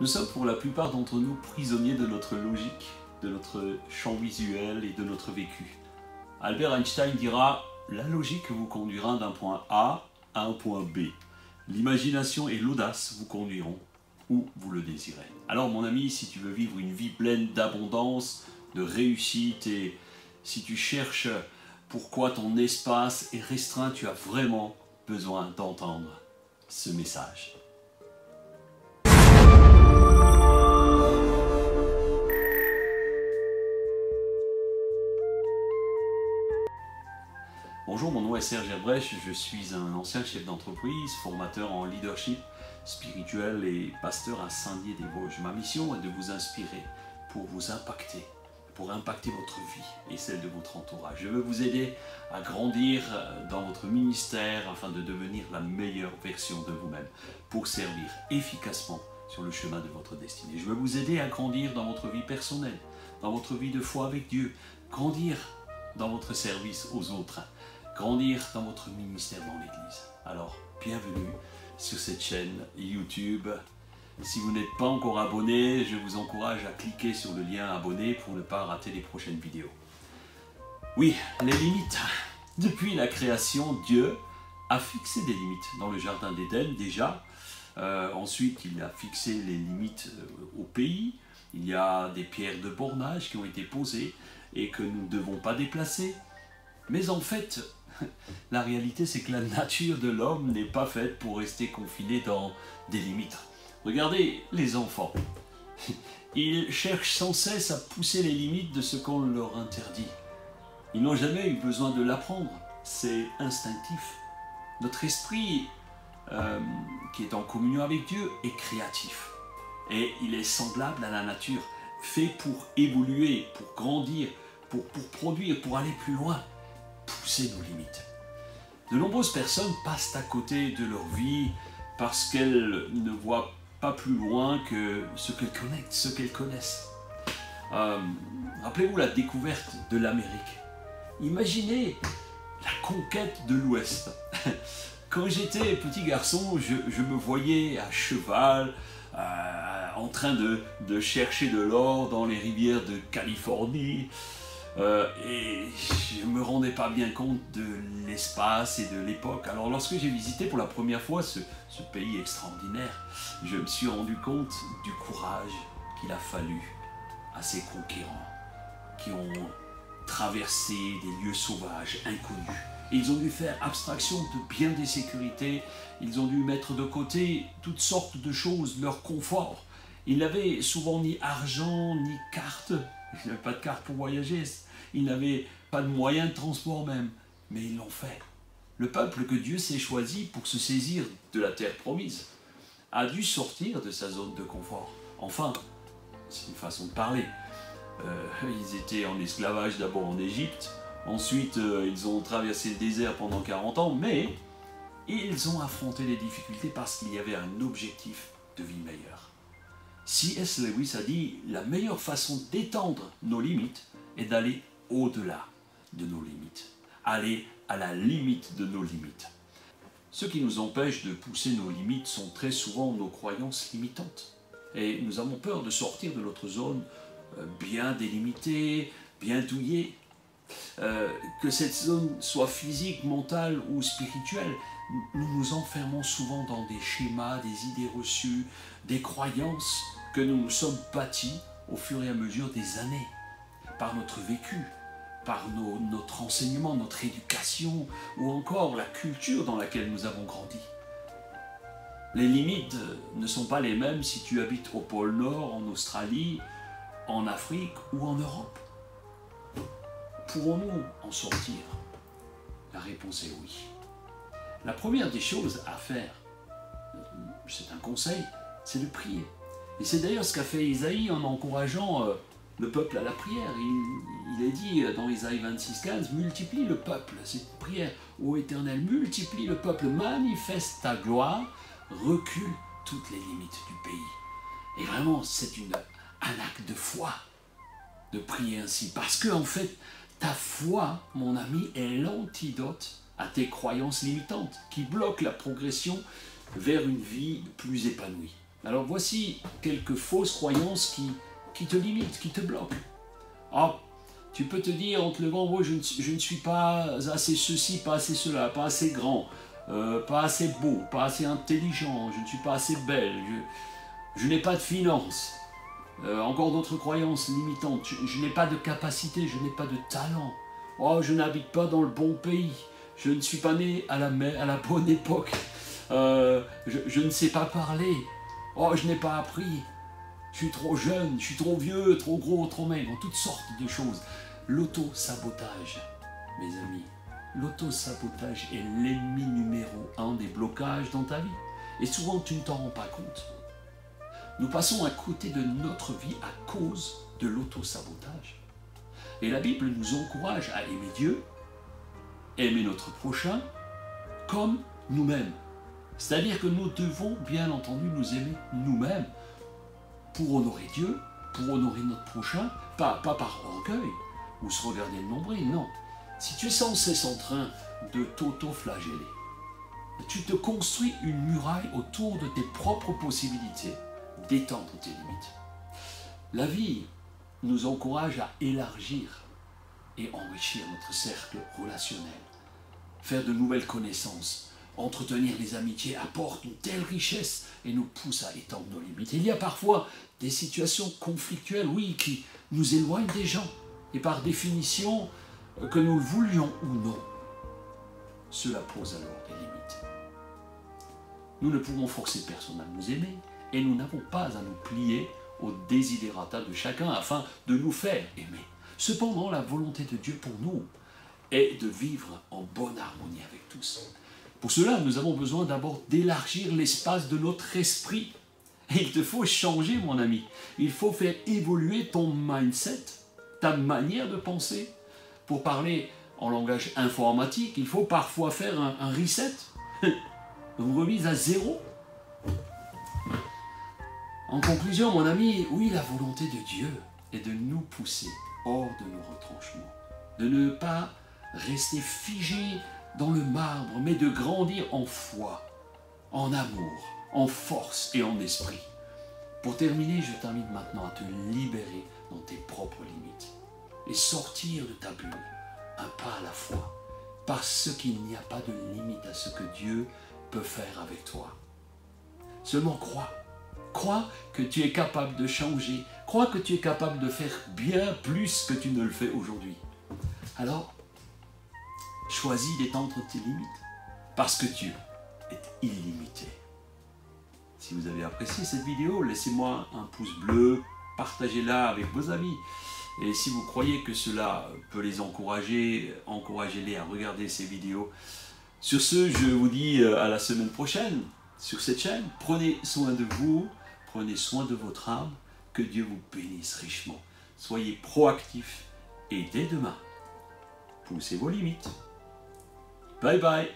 Nous sommes pour la plupart d'entre nous prisonniers de notre logique, de notre champ visuel et de notre vécu. Albert Einstein dira « La logique vous conduira d'un point A à un point B. L'imagination et l'audace vous conduiront où vous le désirez. » Alors mon ami, si tu veux vivre une vie pleine d'abondance, de réussite et si tu cherches pourquoi ton espace est restreint, tu as vraiment besoin d'entendre ce message. Bonjour, mon nom est Serge Herbrecht, je suis un ancien chef d'entreprise, formateur en leadership spirituel et pasteur à Saint-Dié-des-Vosges. Ma mission est de vous inspirer pour vous impacter, pour impacter votre vie et celle de votre entourage. Je veux vous aider à grandir dans votre ministère afin de devenir la meilleure version de vous-même pour servir efficacement sur le chemin de votre destinée. Je veux vous aider à grandir dans votre vie personnelle, dans votre vie de foi avec Dieu, grandir dans votre service aux autres, grandir dans votre ministère dans l'Église. Alors, bienvenue sur cette chaîne YouTube. Si vous n'êtes pas encore abonné, je vous encourage à cliquer sur le lien abonné pour ne pas rater les prochaines vidéos. Oui, les limites. Depuis la création, Dieu a fixé des limites dans le jardin d'Éden déjà. Ensuite, il a fixé les limites au pays. Il y a des pierres de bornage qui ont été posées et que nous ne devons pas déplacer. Mais en fait, la réalité c'est que la nature de l'homme n'est pas faite pour rester confinée dans des limites. Regardez les enfants. Ils cherchent sans cesse à pousser les limites de ce qu'on leur interdit. Ils n'ont jamais eu besoin de l'apprendre. C'est instinctif. Notre esprit, qui est en communion avec Dieu, est créatif. Et il est semblable à la nature, fait pour évoluer, pour grandir, pour produire, pour aller plus loin, pousser nos limites. De nombreuses personnes passent à côté de leur vie parce qu'elles ne voient pas plus loin que ce qu'elles connaissent. Rappelez-vous la découverte de l'Amérique. Imaginez la conquête de l'Ouest. Quand j'étais petit garçon, je me voyais à cheval, en train de chercher de l'or dans les rivières de Californie. Et je ne me rendais pas bien compte de l'espace et de l'époque. Alors lorsque j'ai visité pour la première fois ce pays extraordinaire, je me suis rendu compte du courage qu'il a fallu à ces conquérants qui ont traversé des lieux sauvages, inconnus. Et ils ont dû faire abstraction de bien des sécurités, ils ont dû mettre de côté toutes sortes de choses, leur confort. Ils n'avaient souvent ni argent, ni carte. Ils n'avaient pas de carte pour voyager, ils n'avaient pas de moyens de transport même, mais ils l'ont fait. Le peuple que Dieu s'est choisi pour se saisir de la terre promise a dû sortir de sa zone de confort. Enfin, c'est une façon de parler. Ils étaient en esclavage d'abord en Égypte, ensuite ils ont traversé le désert pendant 40 ans, mais ils ont affronté les difficultés parce qu'il y avait un objectif de vie meilleur. C.S. Lewis a dit « La meilleure façon d'étendre nos limites est d'aller au-delà de nos limites, aller à la limite de nos limites. » Ce qui nous empêche de pousser nos limites sont très souvent nos croyances limitantes. Et nous avons peur de sortir de notre zone bien délimitée, bien douillée. Que cette zone soit physique, mentale ou spirituelle, nous nous enfermons souvent dans des schémas, des idées reçues, des croyances que nous nous sommes bâtis au fur et à mesure des années, par notre vécu, par notre enseignement, notre éducation, ou encore la culture dans laquelle nous avons grandi. Les limites ne sont pas les mêmes si tu habites au pôle Nord, en Australie, en Afrique ou en Europe. Pourrons-nous en sortir? La réponse est oui. La première des choses à faire, c'est un conseil, c'est de prier. Et c'est d'ailleurs ce qu'a fait Isaïe en encourageant le peuple à la prière. Il est dit dans Isaïe 26,15, « Multiplie le peuple », c'est une prière. « Ô Éternel, multiplie le peuple, manifeste ta gloire, recule toutes les limites du pays. » Et vraiment, c'est un acte de foi de prier ainsi. Parce que, en fait, ta foi, mon ami, est l'antidote à tes croyances limitantes qui bloquent la progression vers une vie plus épanouie. Alors voici quelques fausses croyances qui te limitent, qui te bloquent. Ah, tu peux te dire en te levant, moi je ne suis pas assez ceci, pas assez cela, pas assez grand, pas assez beau, pas assez intelligent, je ne suis pas assez belle, je n'ai pas de finances. Encore d'autres croyances limitantes, je n'ai pas de capacité, je n'ai pas de talent. Oh, je n'habite pas dans le bon pays, je ne suis pas né à la bonne époque, je ne sais pas parler, oh, je n'ai pas appris, je suis trop jeune, je suis trop vieux, trop gros, trop maigre, toutes sortes de choses. L'auto-sabotage, mes amis, l'auto-sabotage est l'ennemi numéro 1 des blocages dans ta vie. Et souvent, tu ne t'en rends pas compte. Nous passons à côté de notre vie à cause de l'auto-sabotage. Et la Bible nous encourage à aimer Dieu, aimer notre prochain, comme nous-mêmes. C'est-à-dire que nous devons, bien entendu, nous aimer nous-mêmes pour honorer Dieu, pour honorer notre prochain, pas par orgueil ou se regarder le nombril, non. Si tu es sans cesse en train de t'auto-flageller, tu te construis une muraille autour de tes propres possibilités d'étendre tes limites. La vie nous encourage à élargir et enrichir notre cercle relationnel, faire de nouvelles connaissances, entretenir les amitiés apporte une telle richesse et nous pousse à étendre nos limites. Il y a parfois des situations conflictuelles, oui, qui nous éloignent des gens. Et par définition, que nous le voulions ou non, cela pose alors des limites. Nous ne pouvons forcer personne à nous aimer et nous n'avons pas à nous plier aux desiderata de chacun afin de nous faire aimer. Cependant, la volonté de Dieu pour nous est de vivre en bonne harmonie avec tous. Pour cela, nous avons besoin d'abord d'élargir l'espace de notre esprit. Et il te faut changer, mon ami. Il faut faire évoluer ton mindset, ta manière de penser. Pour parler en langage informatique, il faut parfois faire un reset, une remise à zéro. En conclusion, mon ami, oui, la volonté de Dieu est de nous pousser hors de nos retranchements, de ne pas rester figé dans le marbre, mais de grandir en foi, en amour, en force et en esprit. Pour terminer, je t'invite maintenant à te libérer dans tes propres limites et sortir de ta bulle, un pas à la fois, parce qu'il n'y a pas de limite à ce que Dieu peut faire avec toi. Seulement crois. Crois que tu es capable de changer. Crois que tu es capable de faire bien plus que tu ne le fais aujourd'hui. Alors, choisis d'étendre tes limites, parce que Dieu est illimité. Si vous avez apprécié cette vidéo, laissez-moi un pouce bleu, partagez-la avec vos amis. Et si vous croyez que cela peut les encourager, encouragez-les à regarder ces vidéos. Sur ce, je vous dis à la semaine prochaine sur cette chaîne. Prenez soin de vous, prenez soin de votre âme, que Dieu vous bénisse richement. Soyez proactifs et dès demain, poussez vos limites. Bye bye.